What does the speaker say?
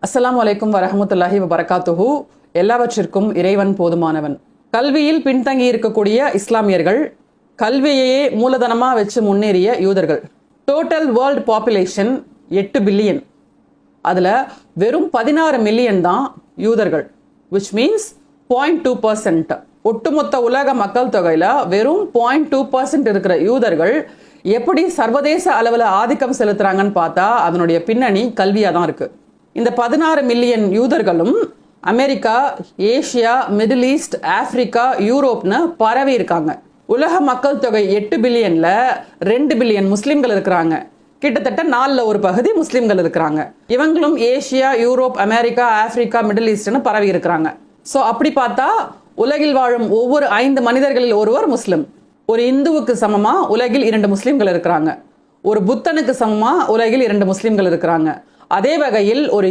அஸ்ஸலாமு அலைக்கும் வரஹ்மத்துல்லாஹி வபரகாத்துஹு. எல்லாவற்றிற்கும் இறைவன் போதுமானவன். கல்வியில் பின்தங்கி இருக்கக்கூடிய இஸ்லாமியர்கள், கல்வியையே மூலதனமாக வச்சு முன்னேறிய யூதர்கள். Total world population 8 billion. அதில் வெறும் 16 மில்லியன் தான் யூதர்கள், விச் மீன்ஸ் 0.2%. ஒட்டுமொத்த உலக மக்கள் தொகையில் வெறும் 0.2% இருக்கிற யூதர்கள் எப்படி சர்வதேச அளவில் ஆதிக்கம் செலுத்துறாங்கன்னு பார்த்தா அதனுடைய பின்னணி கல்வியாக தான் இருக்கு. இந்த 16 மில்லியன் யூதர்களும் America, Asia, Middle East, Africa, யூரோப்னு பரவி இருக்காங்க. உலக மக்கள் தொகை 8 பில்லியன்ல 2 பில்லியன் முஸ்லிம்கள் இருக்கிறாங்க. கிட்டத்தட்ட 4ல் ஒரு பகுதி முஸ்லிம்கள் இருக்கிறாங்க. இவங்களும் Asia, Europe, America, Africa, Middle ஈஸ்ட்னு பரவி இருக்கிறாங்க. ஸோ அப்படி பார்த்தா உலகில் வாழும் ஒவ்வொரு 5 மனிதர்களில் ஒருவர் முஸ்லிம். ஒரு இந்துவுக்கு சமமா உலகில் 2 முஸ்லிம்கள் இருக்கிறாங்க. ஒரு புத்தனுக்கு சமமா உலகில் 2 முஸ்லிம்கள் இருக்கிறாங்க. அதே வகையில் ஒரு